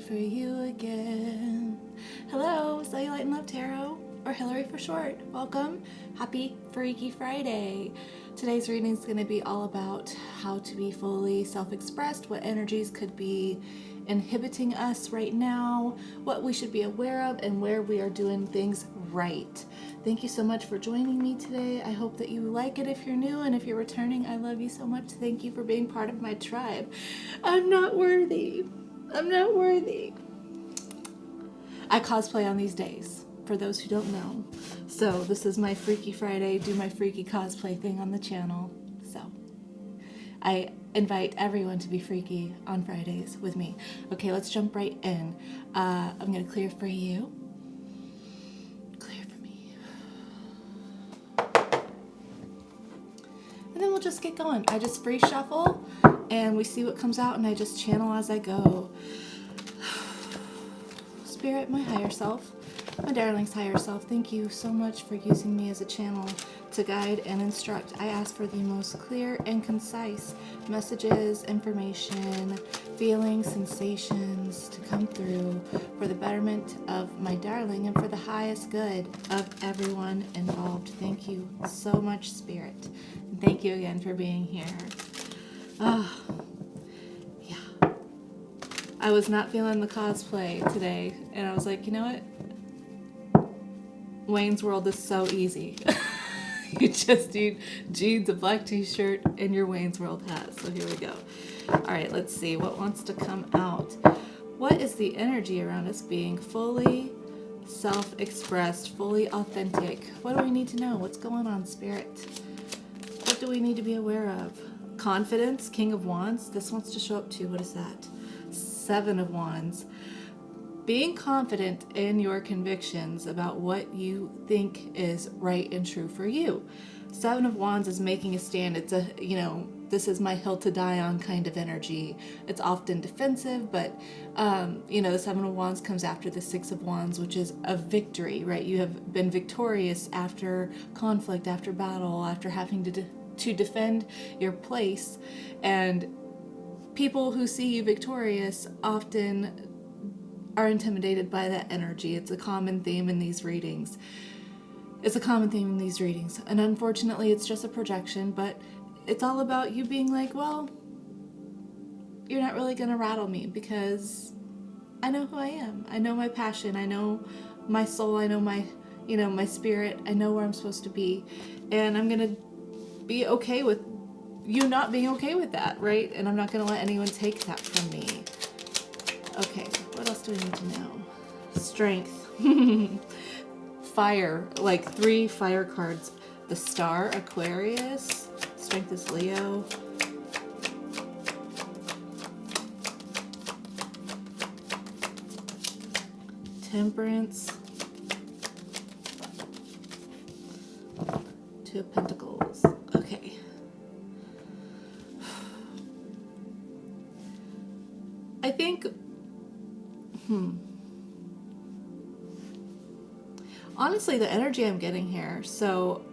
for you again. Hello, Cellulite and Love Tarot, or Hillary for short. Welcome. Happy Freaky Friday. Today's reading is going to be all about how to be fully self-expressed, what energies could be inhibiting us right now, what we should be aware of, and where we are doing things right. Thank you so much for joining me today. I hope that you like it if you're new, and if you're returning, I love you so much. Thank you for being part of my tribe. I'm not worthy. I'm not worthy. I cosplay on these days, for those who don't know. So this is my Freaky Friday, do my freaky cosplay thing on the channel. So I invite everyone to be freaky on Fridays with me. Okay, let's jump right in. I'm gonna clear for you. Clear for me. And then we'll just get going. I just free shuffle and we see what comes out, and I just channel as I go. Spirit, my higher self, my darling's higher self, thank you so much for using me as a channel to guide and instruct. I ask for the most clear and concise messages, information, feelings, sensations to come through for the betterment of my darling and for the highest good of everyone involved. Thank you so much, Spirit. And thank you again for being here. Yeah. I was not feeling the cosplay today, and I was like, you know what? Wayne's World is so easy. You just need jeans, a black t-shirt, and your Wayne's World hat. So here we go. All right, let's see what wants to come out. What is the energy around us being fully self-expressed, fully authentic? What do we need to know? What's going on, Spirit? What do we need to be aware of? Confidence, King of Wands. This wants to show up too. What is that? Seven of Wands. Being confident in your convictions about what you think is right and true for you. Seven of Wands is making a stand. It's a, this is my hill to die on kind of energy. It's often defensive, but, the Seven of Wands comes after the Six of Wands, which is a victory, right? You have been victorious after conflict, after battle, after having to defend your place. And people who see you victorious often are intimidated by that energy. It's a common theme in these readings. And unfortunately, it's just a projection, but it's all about you being like, well, you're not really going to rattle me because I know who I am. I know my passion. I know my soul. I know my, my spirit. I know where I'm supposed to be. And I'm going to be okay with you not being okay with that, right? And I'm not going to let anyone take that from me. Okay, what else do we need to know? Strength. Fire, like 3 fire cards. The Star, Aquarius. Strength is Leo. Temperance. 2 of Pentacles. Okay. I think honestly, the energy I'm getting here, so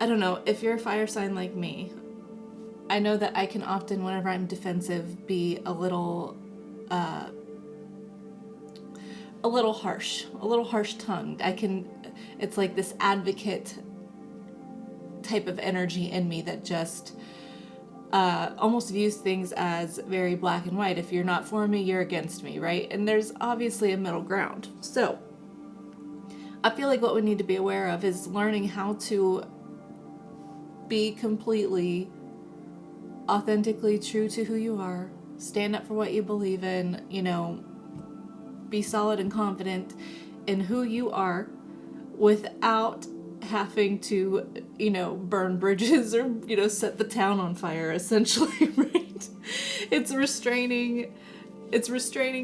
I don't know, if you're a fire sign like me, I know that I can often, whenever I'm defensive, be a little harsh tongued. It's like this advocate type of energy in me that just almost views things as very black and white. If you're not for me, you're against me, right? And there's obviously a middle ground. So I feel like what we need to be aware of is learning how to be completely, authentically true to who you are, stand up for what you believe in, be solid and confident in who you are without having to, burn bridges or, set the town on fire, essentially, right? It's restraining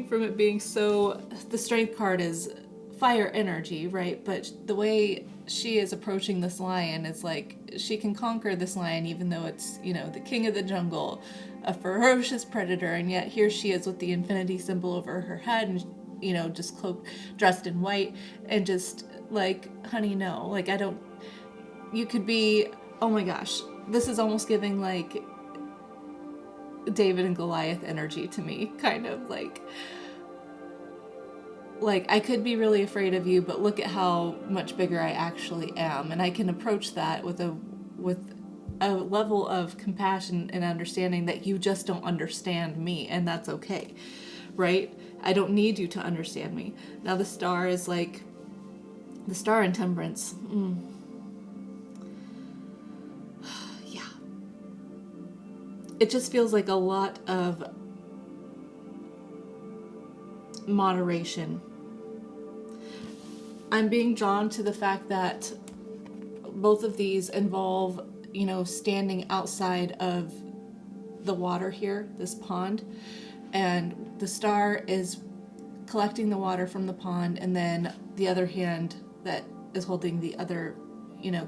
from it being so, the Strength card is fire energy, right? But the way she is approaching this lion is like, she can conquer this lion even though it's, the king of the jungle, a ferocious predator, and yet here she is with the infinity symbol over her head and, just cloaked, dressed in white, and just like, honey, no, like, you could be, oh my gosh, this is almost giving like David and Goliath energy to me, kind of like, like, I could be really afraid of you, but look at how much bigger I actually am. And I can approach that with a level of compassion and understanding that you just don't understand me, and that's okay, right? I don't need you to understand me. Now the star is like, the star in temperance. Yeah. It just feels like a lot of moderation. I'm being drawn to the fact that both of these involve, standing outside of the water here, this pond, and the star is collecting the water from the pond, and then the other hand that is holding the other,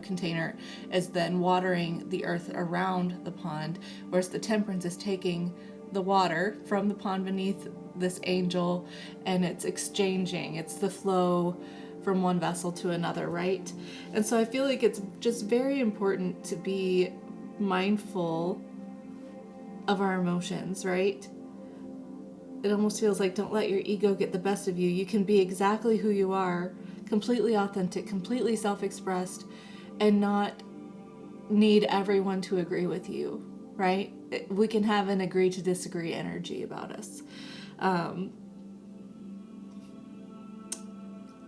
container is then watering the earth around the pond, whereas the temperance is taking the water from the pond beneath this angel, and it's exchanging. It's the flow from one vessel to another, right? And so I feel like it's just very important to be mindful of our emotions, right? It almost feels like, don't let your ego get the best of you. You can be exactly who you are, completely authentic, completely self-expressed, and not need everyone to agree with you, right? We can have an agree to disagree energy about us.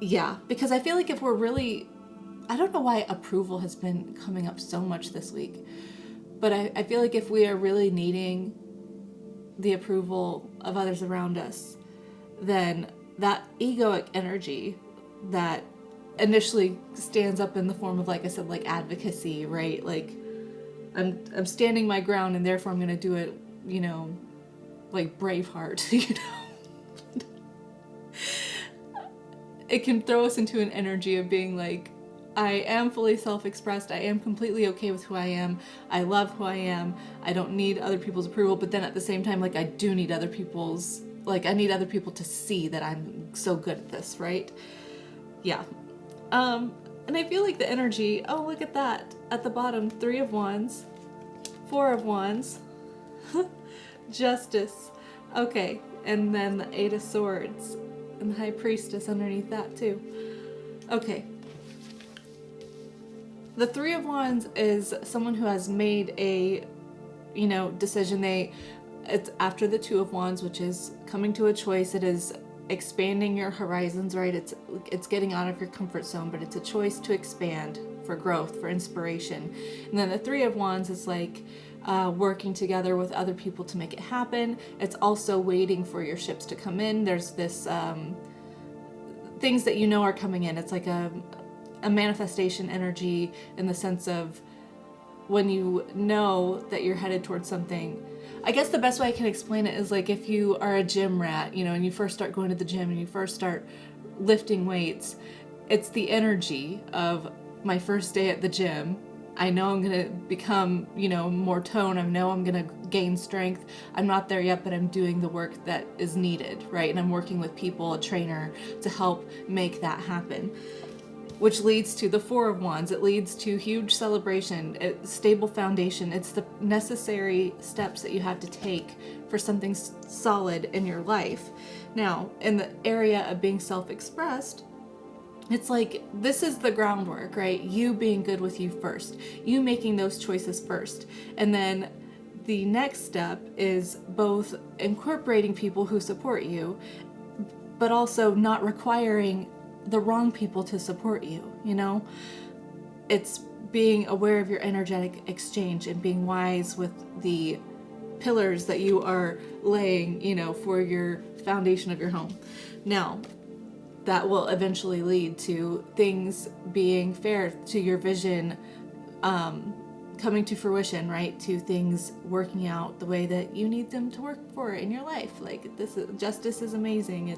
Yeah, because I feel like if we're really, I don't know why approval has been coming up so much this week, but I feel like if we are really needing the approval of others around us, then that egoic energy that initially stands up in the form of, like I said, like advocacy, right? Like I'm standing my ground, and therefore I'm going to do it, like Braveheart, It can throw us into an energy of being like, I am fully self-expressed. I am completely okay with who I am. I love who I am. I don't need other people's approval. But then at the same time, like, I do need other people's, like, I need other people to see that I'm so good at this, right? Yeah. And I feel like the energy, oh, look at that. At the bottom, 3 of Wands, 4 of Wands, Justice. Okay. And then the 8 of Swords. And the High Priestess underneath that too. Okay. The 3 of Wands is someone who has made a, decision. It's after the 2 of Wands, which is coming to a choice. It is expanding your horizons, right? It's getting out of your comfort zone, but it's a choice to expand for growth, for inspiration. And then the 3 of Wands is like, working together with other people to make it happen. It's also waiting for your ships to come in. There's this things that are coming in. It's like a manifestation energy, in the sense of when you know that you're headed towards something. I guess the best way I can explain it is like if you are a gym rat, and you first start going to the gym and you first start lifting weights, it's the energy of my first day at the gym. I know I'm going to become, more tone. I know I'm going to gain strength. I'm not there yet, but I'm doing the work that is needed, right? And I'm working with people, a trainer, to help make that happen. Which leads to the 4 of Wands. It leads to huge celebration, stable foundation. It's the necessary steps that you have to take for something solid in your life. Now, in the area of being self-expressed, it's like, this is the groundwork, right? You being good with you first. You making those choices first. And then the next step is both incorporating people who support you, but also not requiring the wrong people to support you, It's being aware of your energetic exchange and being wise with the pillars that you are laying, for your foundation of your home. Now, that will eventually lead to things being fair, to your vision coming to fruition, right? To things working out the way that you need them to work for in your life. Like, justice is amazing.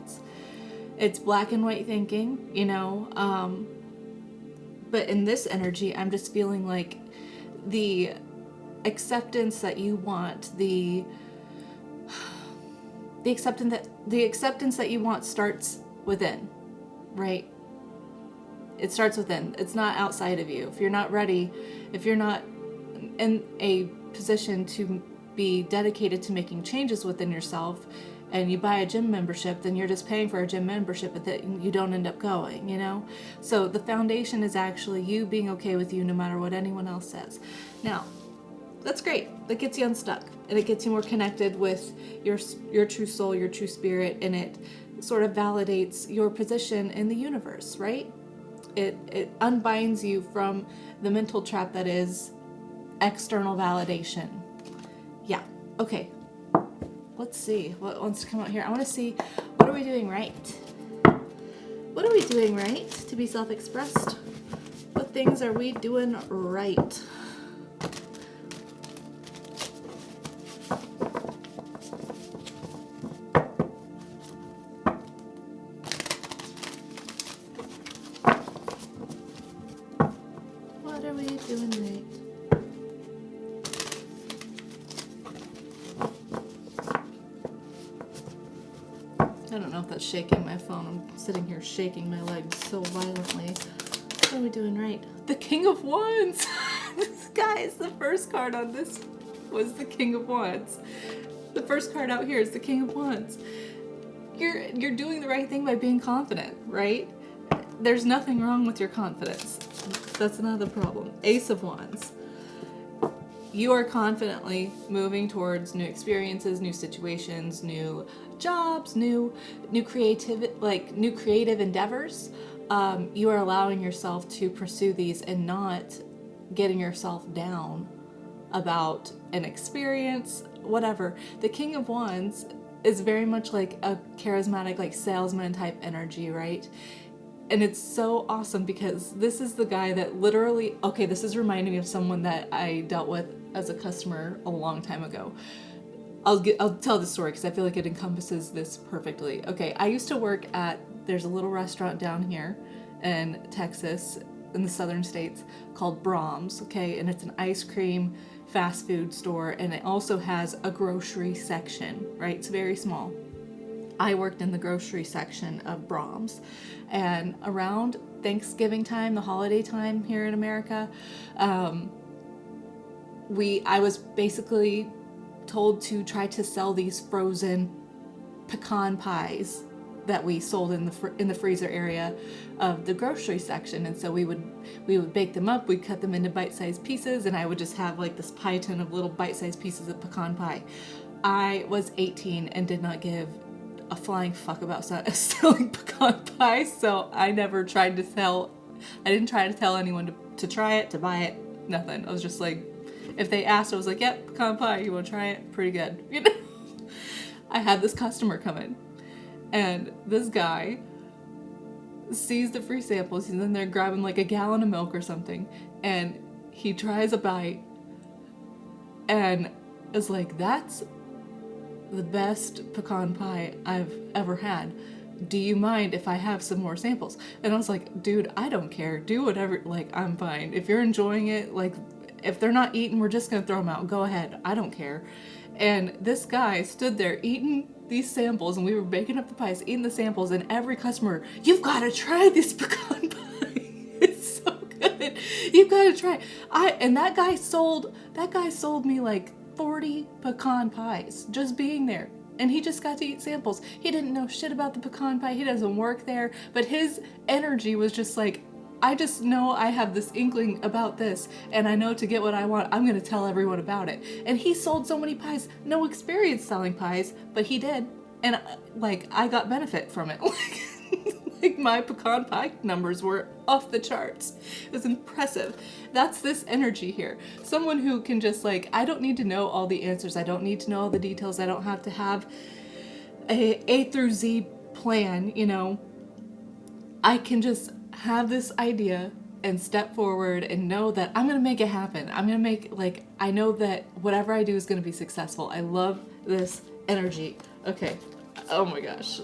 It's black and white thinking, but in this energy, I'm just feeling like the acceptance that you want, the acceptance that you want starts within, right? It starts within. It's not outside of you. If you're not ready, if you're not in a position to be dedicated to making changes within yourself, and you buy a gym membership, then you're just paying for a gym membership, but that you don't end up going, you know? So the foundation is actually you being okay with you no matter what anyone else says. Now, that's great. That gets you unstuck, and it gets you more connected with your true soul, your true spirit, and it sort of validates your position in the universe, right? It unbinds you from the mental trap that is external validation. Yeah, okay. Let's see what wants to come out here. I want to see, what are we doing right? What are we doing right to be self-expressed? What things are we doing right? What are we doing right? I don't know if that's shaking my phone. I'm sitting here shaking my legs so violently. What are we doing right? The King of Wands! Guys, the first card on this was the King of Wands. The first card out here is the King of Wands. You're doing the right thing by being confident, right? There's nothing wrong with your confidence. That's not the problem. Ace of Wands. You are confidently moving towards new experiences, new situations, new jobs, new creative endeavors. You are allowing yourself to pursue these and not getting yourself down about an experience, whatever. The King of Wands is very much like a charismatic, like salesman type energy, right? And it's so awesome because this is the guy that literally, okay, this is reminding me of someone that I dealt with as a customer a long time ago. I'll tell the story because I feel like it encompasses this perfectly. Okay, I used to work there's a little restaurant down here in Texas, in the southern states, called Brahms, okay? And it's an ice cream fast food store, and it also has a grocery section, right? It's very small. I worked in the grocery section of Brahms, and around Thanksgiving time, the holiday time here in America, I was basically told to try to sell these frozen pecan pies that we sold in the freezer area of the grocery section. And so we would bake them up, we'd cut them into bite-sized pieces, and I would just have like this pie tin of little bite-sized pieces of pecan pie. I was 18 and did not give a flying fuck about selling pecan pie, so I never tried to sell. I didn't try to tell anyone to try it, to buy it, nothing. I was just like, if they asked, I was like, yep, pecan pie, you want to try it? Pretty good, you know? I had this customer come in, and this guy sees the free samples. He's in there grabbing like a gallon of milk or something, and he tries a bite and is like, that's the best pecan pie I've ever had. Do you mind if I have some more samples? And I was like, dude, I don't care. Do whatever, like, I'm fine. If you're enjoying it, like, if they're not eating, we're just gonna throw them out. Go ahead. I don't care. And this guy stood there eating these samples, and we were baking up the pies, eating the samples, and every customer, you've got to try this pecan pie. It's so good. You've got to try it. And that guy sold me like 40 pecan pies just being there. And he just got to eat samples. He didn't know shit about the pecan pie. He doesn't work there. But his energy was just like, I just know I have this inkling about this, and I know to get what I want, I'm going to tell everyone about it. And he sold so many pies. No experience selling pies, but he did. And like, I got benefit from it. Like my pecan pie numbers were off the charts. It was impressive. That's this energy here. Someone who can just like, I don't need to know all the answers. I don't need to know all the details. I don't have to have A through Z plan, you know. I can just have this idea and step forward and know that I'm going to make it happen. I'm going to make, like, I know that whatever I do is going to be successful. I love this energy. Okay. Oh my gosh.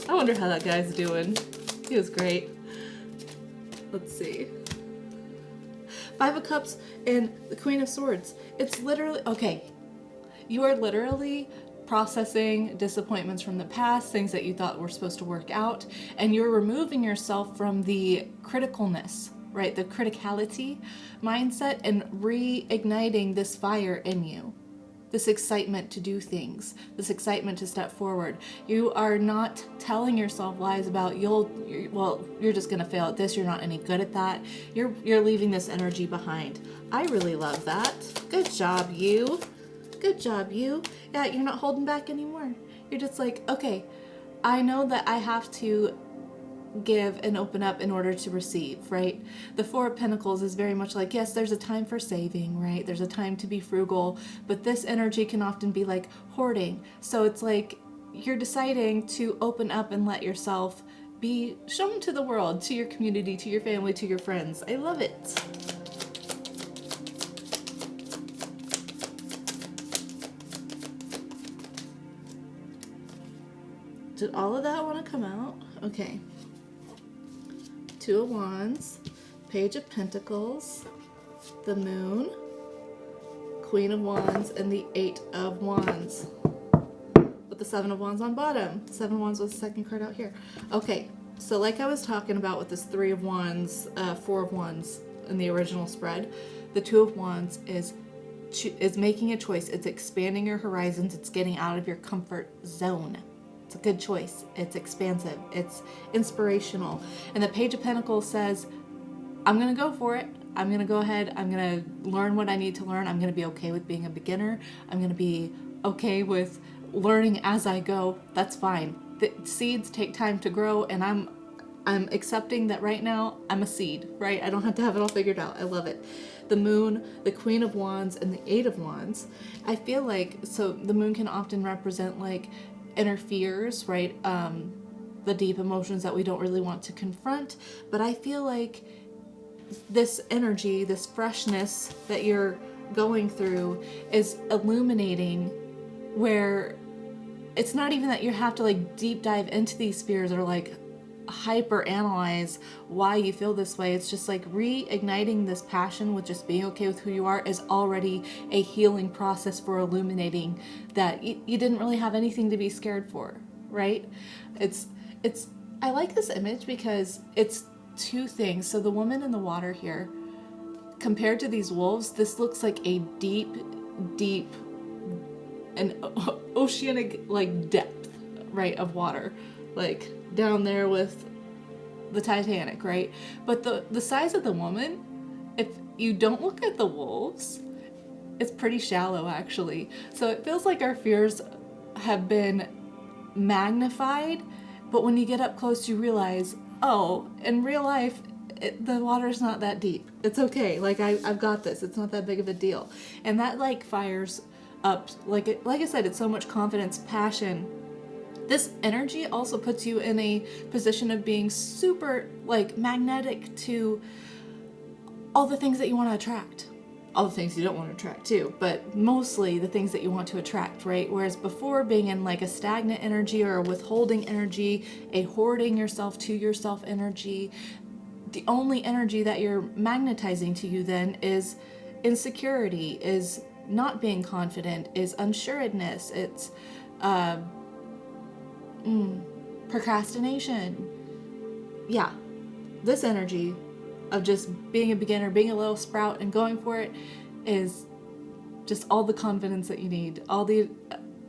I wonder how that guy's doing. He was great. Let's see. 5 of Cups and the Queen of Swords. It's literally, okay. You are literally processing disappointments from the past, things that you thought were supposed to work out, and you're removing yourself from the criticalness, right? The criticality mindset, and reigniting this fire in you. This excitement to do things, this excitement to step forward. You are not telling yourself lies about you're just gonna fail at this, you're not any good at that. You're leaving this energy behind. I really love that. Good job, you. Good job, you. Yeah, you're not holding back anymore. You're just like, okay, I know that I have to give and open up in order to receive, right? The Four of Pentacles is very much like, yes, there's a time for saving, right? There's a time to be frugal, but this energy can often be like hoarding. So it's like you're deciding to open up and let yourself be shown to the world, to your community, to your family, to your friends. I love it. Did all of that want to come out? Okay. Two of Wands, Page of Pentacles, the Moon, Queen of Wands, and the Eight of Wands. With the Seven of Wands on bottom. The Seven of Wands was the second card out here. Okay, so like I was talking about with this Three of Wands, Four of Wands in the original spread, the Two of Wands is making a choice. It's expanding your horizons. It's getting out of your comfort zone. It's a good choice. It's expansive. It's inspirational. And the Page of Pentacles says, I'm going to go for it. I'm going to go ahead. I'm going to learn what I need to learn. I'm going to be okay with being a beginner. I'm going to be okay with learning as I go. That's fine. The seeds take time to grow, and I'm accepting that right now I'm a seed, right? I don't have to have it all figured out. I love it. The Moon, the Queen of Wands, and the Eight of Wands. I feel like, so the Moon can often represent like inner fears, right? The deep emotions that we don't really want to confront. But I feel like this energy, this freshness that you're going through is illuminating, where it's not even that you have to like deep dive into these fears or like hyper analyze why you feel this way. It's just like reigniting this passion with just being okay with who you are is already a healing process for illuminating that you didn't really have anything to be scared for, right? It's I like this image because it's two things. So the woman in the water here, compared to these wolves, this looks like a deep and oceanic like depth, right, of water, like down there with the Titanic, right? But the size of the woman, if you don't look at the wolves, it's pretty shallow actually. So it feels like our fears have been magnified, but when you get up close you realize, oh, in real life the water's not that deep. It's okay. Like I've got this. It's not that big of a deal. And that like fires up, like I said, it's so much confidence, passion. This energy also puts you in a position of being super like magnetic to all the things that you want to attract. All the things you don't want to attract too, but mostly the things that you want to attract, right? Whereas before, being in like a stagnant energy or a withholding energy, a hoarding yourself to yourself energy, the only energy that you're magnetizing to you then is insecurity, is not being confident, is unsureness, it's procrastination. Yeah, this energy of just being a beginner, being a little sprout and going for it is just all the confidence that you need, all the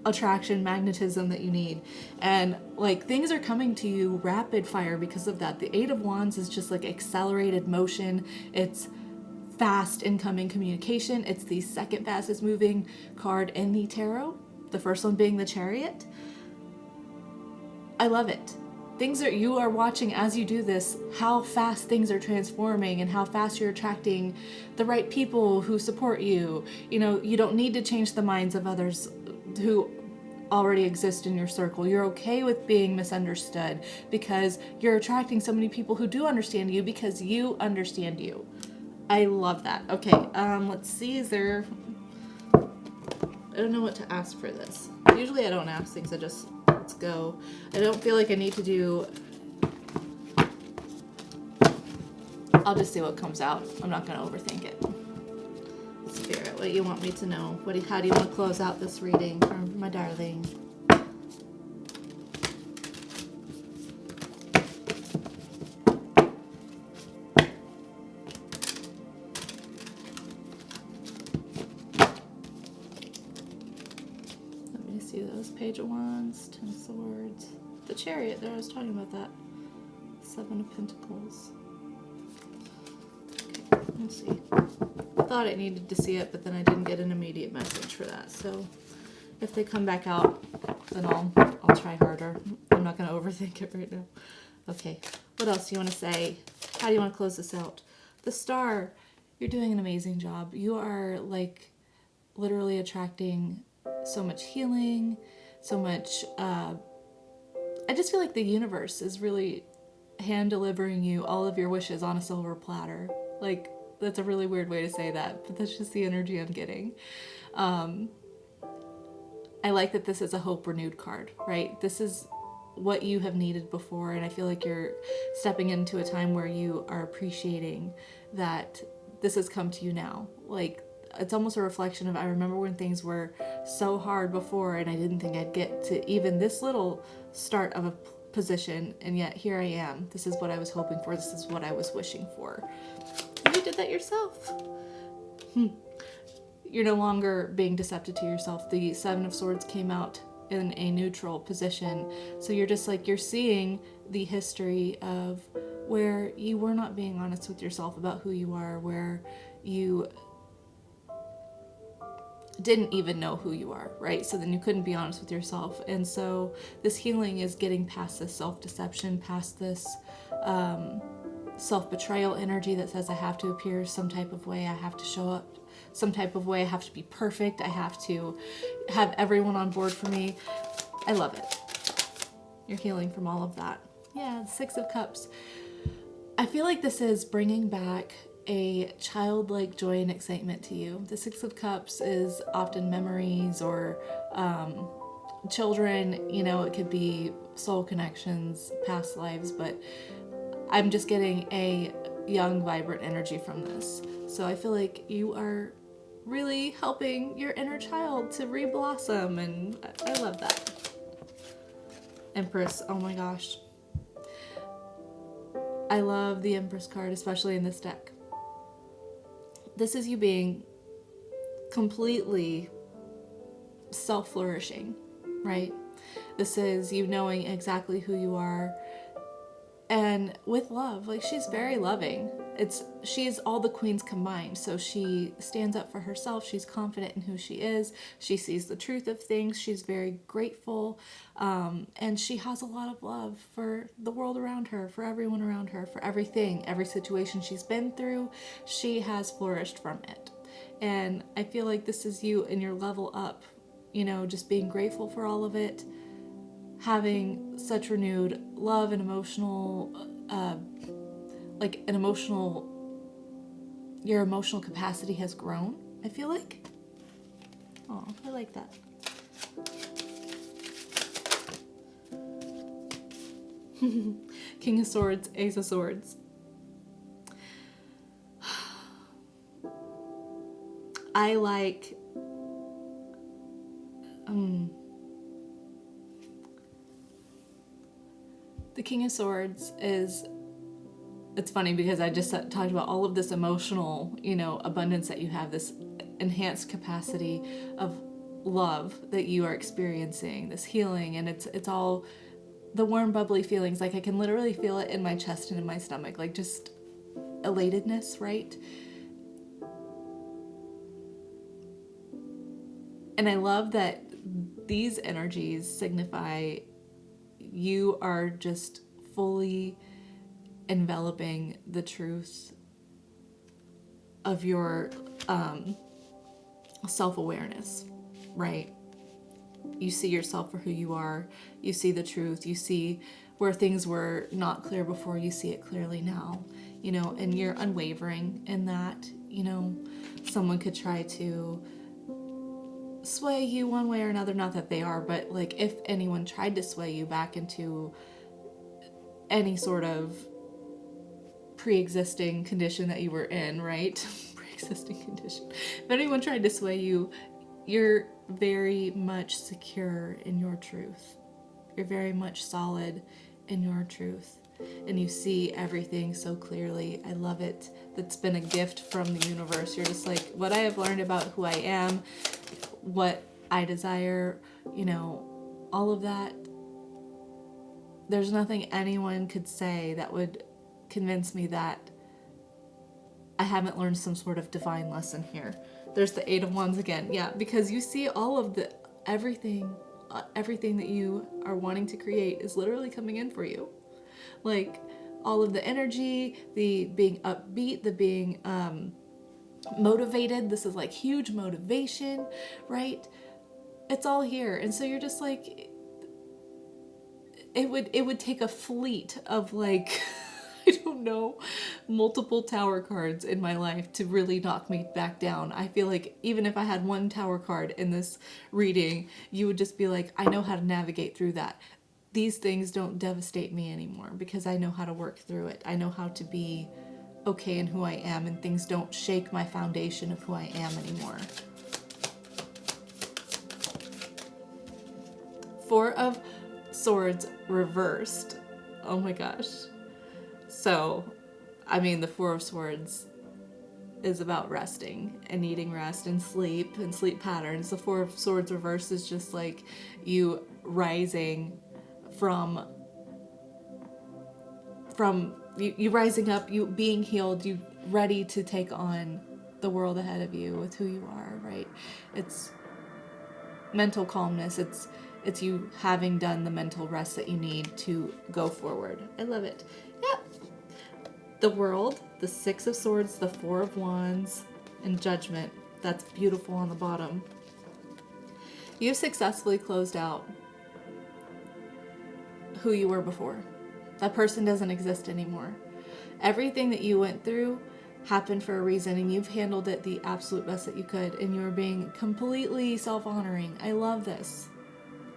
attraction, magnetism that you need. And like things are coming to you rapid fire because of that. The Eight of Wands is just like accelerated motion. It's fast incoming communication. It's the second fastest moving card in the tarot. The first one being the Chariot. I love it. You are watching as you do this, how fast things are transforming and how fast you're attracting the right people who support you. You know, you don't need to change the minds of others who already exist in your circle. You're okay with being misunderstood because you're attracting so many people who do understand you because you understand you. I love that. Okay, let's see, I don't know what to ask for this. Usually I don't ask things, let's go. I don't feel like I need to do... I'll just see what comes out. I'm not going to overthink it. Spirit, what do you want me to know? How do you want to close out this reading for my darling? see those. Page of Wands, Ten of Swords, the Chariot there, I was talking about that. Seven of Pentacles. Okay, let's see. I thought I needed to see it, but then I didn't get an immediate message for that. So if they come back out, then I'll try harder. I'm not going to overthink it right now. Okay, what else do you want to say? How do you want to close this out? The Star, you're doing an amazing job. You are like literally attracting so much healing, so much, I just feel like the universe is really hand delivering you all of your wishes on a silver platter. Like, that's a really weird way to say that, but that's just the energy I'm getting. I like that this is a hope renewed card, right? This is what you have needed before, and I feel like you're stepping into a time where you are appreciating that this has come to you now. Like, it's almost a reflection of, I remember when things were so hard before and I didn't think I'd get to even this little start of a position, and yet here I am. This is what I was hoping for. This is what I was wishing for. And you did that yourself. You're no longer being deceptive to yourself. The Seven of Swords came out in a neutral position. So you're just like, you're seeing the history of where you were not being honest with yourself about who you are, where you didn't even know who you are, right? So then you couldn't be honest with yourself. And so this healing is getting past this self-deception, past this self-betrayal energy that says I have to appear some type of way, I have to show up some type of way, I have to be perfect, I have to have everyone on board for me. I love it. You're healing from all of that. Yeah, the Six of Cups. I feel like this is bringing back a childlike joy and excitement to you. The Six of Cups is often memories or children, you know, it could be soul connections, past lives, but I'm just getting a young, vibrant energy from this. So I feel like you are really helping your inner child to re-blossom, and I love that. Empress, oh my gosh. I love the Empress card, especially in this deck. This is you being completely self-flourishing, right? This is you knowing exactly who you are, and with love. Like, she's very loving. She's all the queens combined. So she stands up for herself. She's confident in who she is. She sees the truth of things. She's very grateful. And she has a lot of love for the world around her, for everyone around her, for everything, every situation she's been through. She has flourished from it. And I feel like this is you in your level up, you know, just being grateful for all of it, having such renewed love and emotional, your emotional capacity has grown, I feel like. Oh, I like that. King of Swords, Ace of Swords. I like the King of Swords is, it's funny because I just talked about all of this emotional, you know, abundance that you have, this enhanced capacity of love that you are experiencing, this healing, and it's all the warm, bubbly feelings. Like, I can literally feel it in my chest and in my stomach, like just elatedness, right? And I love that these energies signify you are just fully enveloping the truth of your self-awareness, right? You see yourself for who you are. You see the truth. You see where things were not clear before. You see it clearly now, you know, and you're unwavering in that. You know, someone could try to sway you one way or another, not that they are, but like if anyone tried to sway you back into any sort of pre-existing condition that you were in, right? Pre-existing condition. If anyone tried to sway you, you're very much secure in your truth. You're very much solid in your truth. And you see everything so clearly. I love it. That's been a gift from the universe. You're just like, what I have learned about who I am, what I desire, you know, all of that. There's nothing anyone could say that would convince me that I haven't learned some sort of divine lesson here. There's the Eight of Wands again. Yeah, because you see all of the everything that you are wanting to create is literally coming in for you. Like all of the energy, the being upbeat, the being motivated. This is like huge motivation, right? It's all here. And so you're just like, it would take a fleet of like I don't know, multiple tower cards in my life to really knock me back down. I feel like even if I had one tower card in this reading, you would just be like, I know how to navigate through that. These things don't devastate me anymore because I know how to work through it. I know how to be okay in who I am, and things don't shake my foundation of who I am anymore. Four of Swords reversed. Oh my gosh. So, I mean, the Four of Swords is about resting and needing rest and sleep patterns. The Four of Swords reverse is just like you rising from you rising up, you being healed, you ready to take on the world ahead of you with who you are, right? It's mental calmness. It's you having done the mental rest that you need to go forward. I love it. Yeah. The World, the Six of Swords, the Four of Wands, and Judgment. That's beautiful on the bottom. You've successfully closed out who you were before. That person doesn't exist anymore. Everything that you went through happened for a reason, and you've handled it the absolute best that you could, and you're being completely self-honoring. I love this.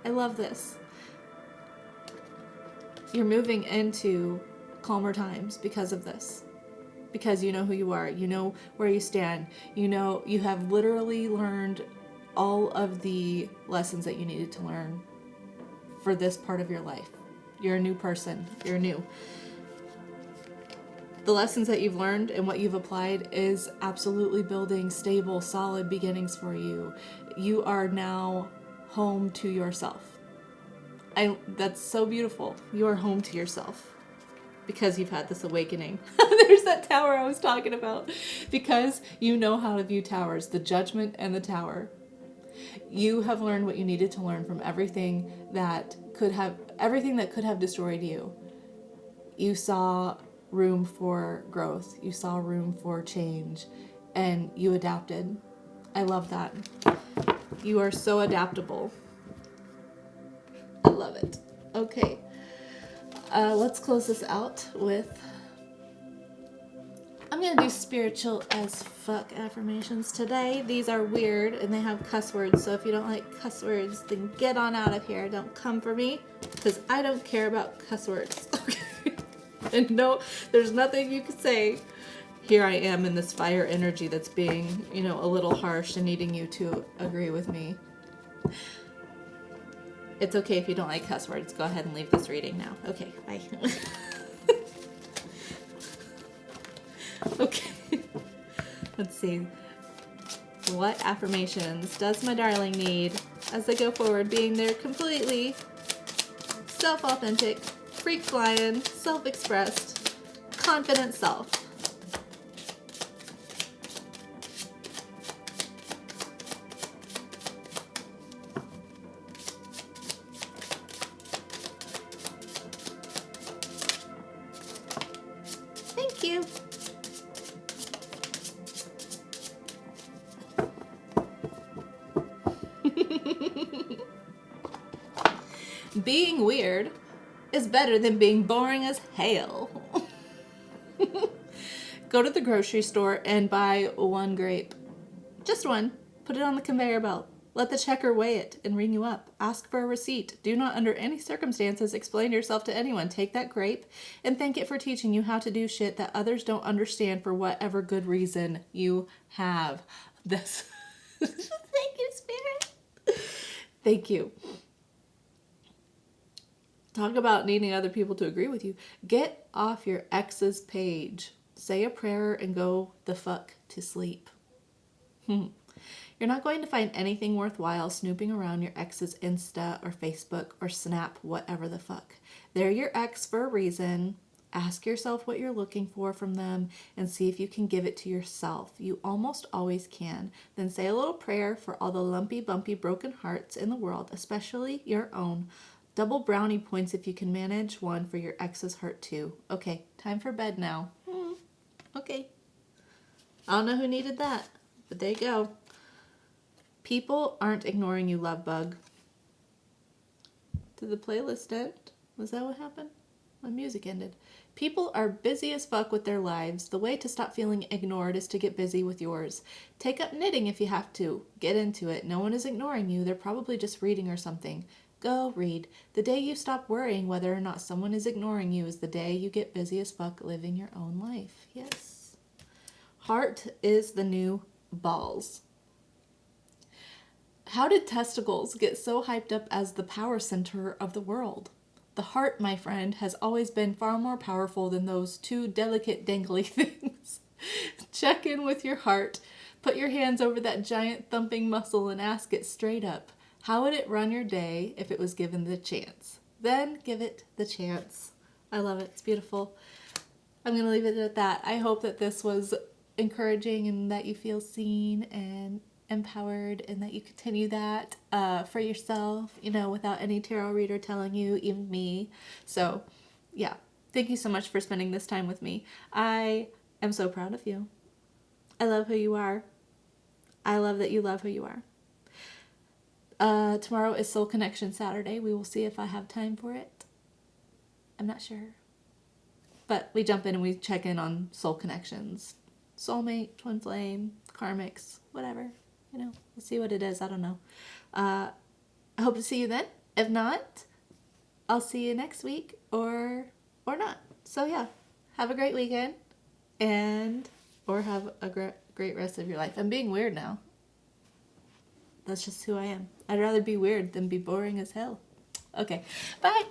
I love this. You're moving into calmer times because of this. Because you know who you are. You know where you stand. You know you have literally learned all of the lessons that you needed to learn for this part of your life. You're a new person. You're new. The lessons that you've learned and what you've applied is absolutely building stable, solid beginnings for you. You are now home to yourself. That's so beautiful. You are home to yourself because you've had this awakening. There's that tower I was talking about. Because you know how to view towers, the Judgment and the Tower. You have learned what you needed to learn from everything that could have destroyed you. You saw room for growth. You saw room for change, and you adapted. I love that. You are so adaptable. I love it. Okay. Let's close this out with, I'm going to do spiritual as fuck affirmations today. These are weird and they have cuss words. So if you don't like cuss words, then get on out of here. Don't come for me because I don't care about cuss words. Okay. And no, there's nothing you can say. Here I am in this fire energy that's being, a little harsh and needing you to agree with me. It's okay if you don't like cuss words. Go ahead and leave this reading now. Okay, bye. Okay. Let's see. What affirmations does my darling need as they go forward, being their completely self-authentic, freak flying, self-expressed, confident self? Thank you. Being weird is better than being boring as hell. Go to the grocery store and buy one grape. Just one. Put it on the conveyor belt. Let the checker weigh it and ring you up. Ask for a receipt. Do not under any circumstances explain yourself to anyone. Take that grape and thank it for teaching you how to do shit that others don't understand for whatever good reason you have. This. Thank you, Spirit. Thank you. Talk about needing other people to agree with you. Get off your ex's page. Say a prayer and go the fuck to sleep. You're not going to find anything worthwhile snooping around your ex's Insta or Facebook or Snap, whatever the fuck. They're your ex for a reason. Ask yourself what you're looking for from them and see if you can give it to yourself. You almost always can. Then say a little prayer for all the lumpy, bumpy, broken hearts in the world, especially your own. Double brownie points if you can manage one for your ex's hurt too. Okay, time for bed now. Okay. I don't know who needed that, but there you go. People aren't ignoring you, love bug. Did the playlist end? Was that what happened? My music ended. People are busy as fuck with their lives. The way to stop feeling ignored is to get busy with yours. Take up knitting if you have to. Get into it. No one is ignoring you. They're probably just reading or something. Go read. The day you stop worrying whether or not someone is ignoring you is the day you get busy as fuck living your own life. Yes. Heart is the new balls. How did testicles get so hyped up as the power center of the world? The heart, my friend, has always been far more powerful than those two delicate dangly things. Check in with your heart. Put your hands over that giant thumping muscle and ask it straight up, how would it run your day if it was given the chance? Then give it the chance. I love it. It's beautiful. I'm going to leave it at that. I hope that this was encouraging and that you feel seen and empowered and that you continue that for yourself, without any tarot reader telling you, even me. So yeah, thank you so much for spending this time with me. I am so proud of you. I love who you are. I love that you love who you are. Tomorrow is Soul Connection Saturday. We will see if I have time for it. I'm not sure, but we jump in and we check in on soul connections, soulmate, twin flame, karmics, whatever. We'll see what it is. I don't know. I hope to see you then. If not, I'll see you next week or not. So yeah, have a great weekend or have a great rest of your life. I'm being weird now. That's just who I am. I'd rather be weird than be boring as hell. Okay, bye.